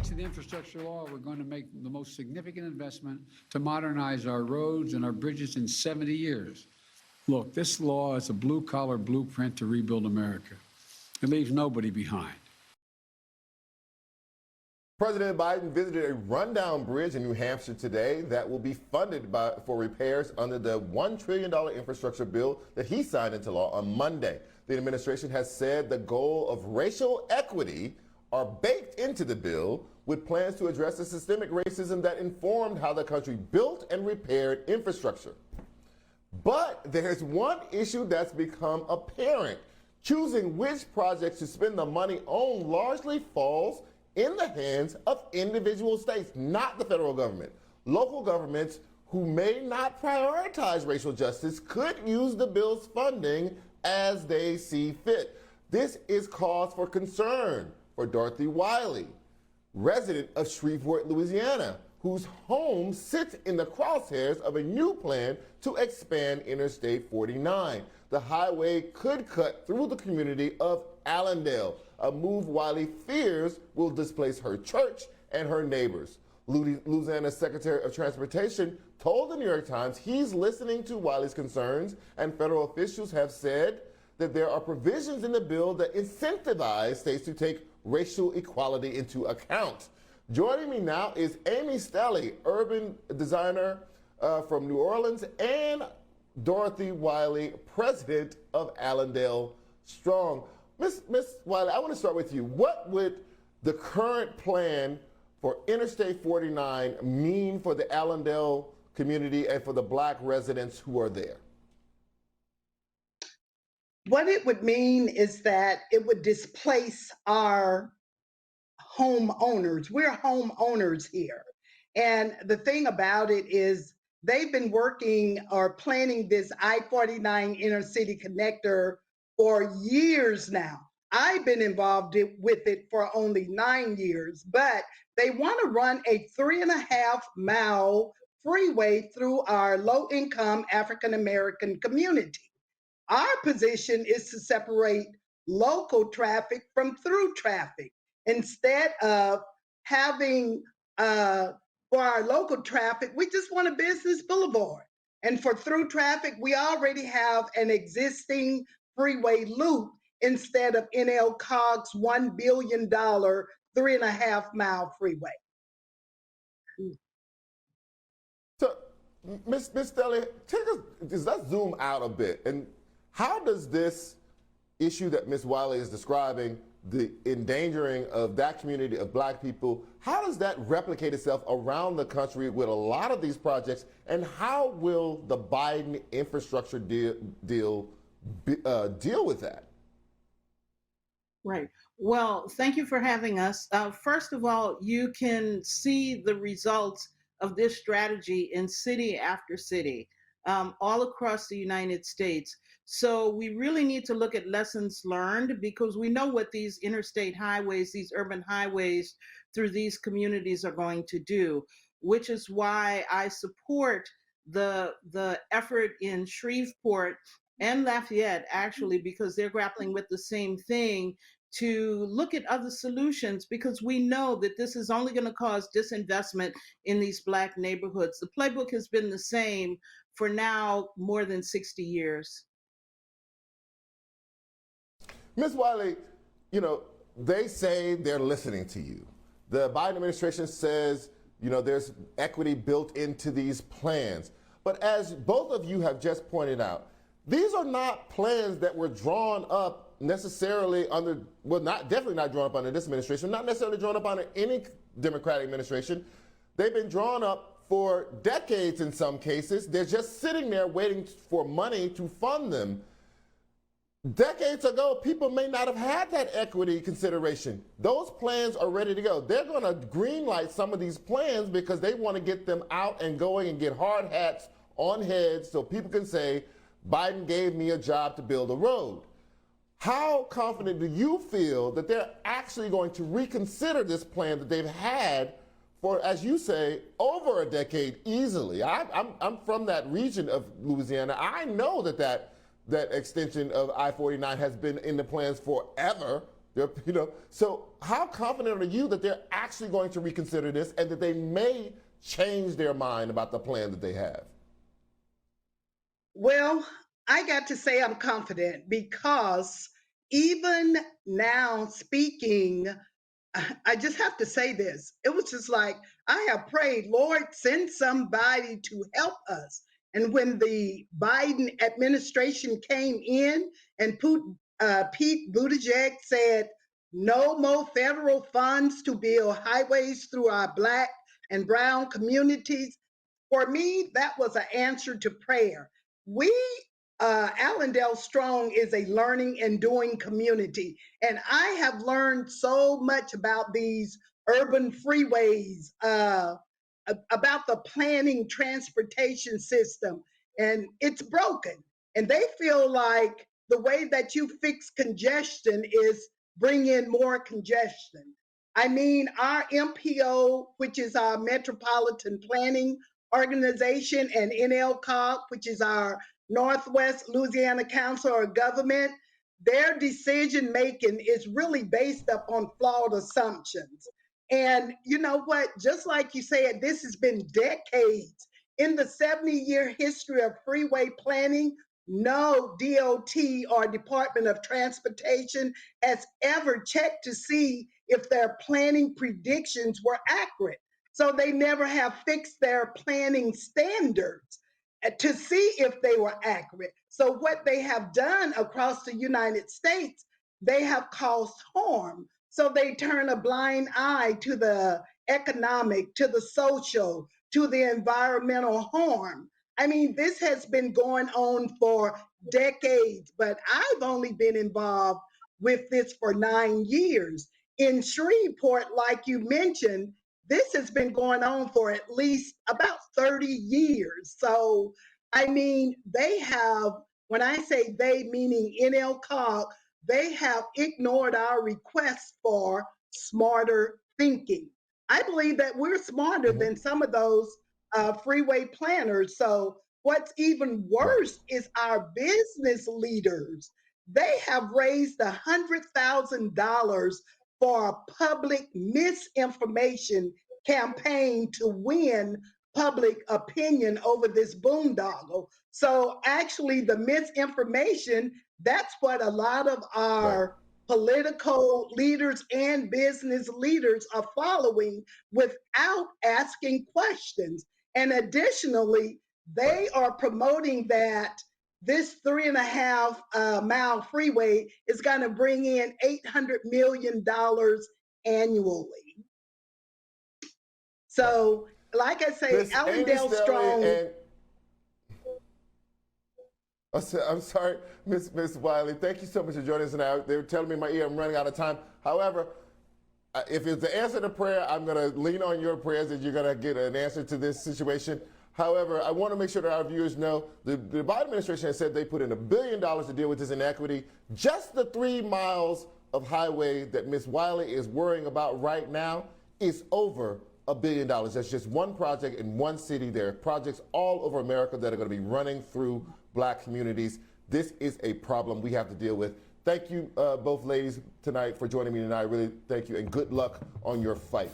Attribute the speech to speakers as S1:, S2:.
S1: to the infrastructure law, we're going to make the most significant investment to modernize our roads and our bridges in 70 years. Look, this law is a blue-collar blueprint to rebuild America. It leaves nobody behind.
S2: President Biden visited a rundown bridge in New Hampshire today that will be funded for repairs under the $1 trillion infrastructure bill that he signed into law on Monday. The administration has said the goal of racial equity are baked into the bill, with plans to address the systemic racism that informed how the country built and repaired infrastructure. But there's one issue that's become apparent. Choosing which projects to spend the money on largely falls in the hands of individual states, not the federal government. Local governments who may not prioritize racial justice could use the bill's funding as they see fit. This is cause for concern for Dorothy Wiley, resident of Shreveport, Louisiana, whose home sits in the crosshairs of a new plan to expand Interstate 49. The highway could cut through the community of Allendale, a move Wiley fears will displace her church and her neighbors. Louisiana's Secretary of Transportation told the New York Times he's listening to Wiley's concerns, and federal officials have said that there are provisions in the bill that incentivize states to take racial equality into account. Joining me now is Amy Stelly, urban designer from New Orleans, and Dorothy Wiley, president of Allendale Strong. Miss Wiley, I want to start with you. What would the current plan for Interstate 49 mean for the Allendale community and for the Black residents who are there?
S3: What it would mean is that it would displace our homeowners. We're homeowners here. And the thing about it is they've been working or planning this I49 Intercity Connector for years now. I've been involved with it for only 9 years, but they want to run a 3.5-mile freeway through our low-income African-American community. Our position is to separate local traffic from through traffic. Instead of having, for our local traffic, we just want a business boulevard. And for through traffic, we already have an existing freeway loop instead of NLCOG's $1 billion 3.5-mile freeway.
S2: So, Ms. Stelly, let's zoom out a bit. And how does this issue that Ms. Wiley is describing, the endangering of that community of Black people, how does that replicate itself around the country with a lot of these projects, and how will the Biden infrastructure deal deal with that?
S4: Right. Well, thank you for having us. First of all, you can see the results of this strategy in city after city, all across the United States. So we really need to look at lessons learned, because we know what these interstate highways, these urban highways through these communities are going to do, which is why I support the effort in Shreveport and Lafayette, actually, because they're grappling with the same thing, to look at other solutions, because we know that this is only going to cause disinvestment in these Black neighborhoods. The playbook has been the same for now more than 60 years.
S2: Ms. Wiley, you know, they say they're listening to you. The Biden administration says, you know, there's equity built into these plans. But as both of you have just pointed out, these are not plans that were drawn up necessarily under, well, definitely not drawn up under this administration, not necessarily drawn up under any Democratic administration. They've been drawn up for decades in some cases. They're just sitting there waiting for money to fund them. Decades ago, people may not have had that equity consideration. Those plans are ready to go. They're going to greenlight some of these plans because they want to get them out and going and get hard hats on heads so people can say, Biden gave me a job to build a road. How confident do you feel that they're actually going to reconsider this plan that they've had for, as you say, over a decade easily? I'm from that region of Louisiana. I know that extension of I-49 has been in the plans forever, So how confident are you that they're actually going to reconsider this and that they may change their mind about the plan that they have?
S3: Well, I got to say I'm confident because even now speaking, I just have to say this. It was just like, I have prayed, Lord, send somebody to help us. And when the Biden administration came in and Pete Buttigieg said, no more federal funds to build highways through our Black and brown communities, for me, that was an answer to prayer. We, Allendale Strong is a learning and doing community. And I have learned so much about these urban freeways, about the planning transportation system, and it's broken. And they feel like the way that you fix congestion is bring in more congestion. I mean, our MPO, which is our Metropolitan Planning Organization, and NLCOG, which is our Northwest Louisiana Council of Government, their decision making is really based upon flawed assumptions. And you know what? Just like you said, this has been decades. In the 70-year history of freeway planning, no DOT or Department of Transportation has ever checked to see if their planning predictions were accurate. So they never have fixed their planning standards to see if they were accurate. So what they have done across the United States, they have caused harm. So they turn a blind eye to the economic, to the social, to the environmental harm. I mean, this has been going on for decades, but I've only been involved with this for 9 years. In Shreveport, like you mentioned, this has been going on for at least about 30 years. So, I mean, they have, when I say they, meaning NLCOG, they have ignored our requests for smarter thinking. I believe that we're smarter than some of those freeway planners. So, what's even worse is our business leaders. They have raised $100,000 for a public misinformation campaign to win public opinion over this boondoggle. So actually the misinformation, that's what a lot of our political leaders and business leaders are following without asking questions. And additionally, they are promoting that this 3.5 mile freeway is going to bring in $800 million annually. So, like I say,
S2: Miss Amy
S3: Allendale
S2: Stelly
S3: Strong.
S2: and I'm sorry, Miss Wiley. Thank you so much for joining us now. They were telling me in my ear I'm running out of time. However, if it's the answer to prayer, I'm going to lean on your prayers that you're going to get an answer to this situation. However, I want to make sure that our viewers know the Biden administration has said they put in $1 billion to deal with this inequity. Just the 3 miles of highway that Ms. Wiley is worrying about right now is over $1 billion. That's just one project in one city. There are projects all over America that are going to be running through Black communities. This is a problem we have to deal with. Thank you both ladies tonight for joining me tonight. I really thank you and good luck on your fight.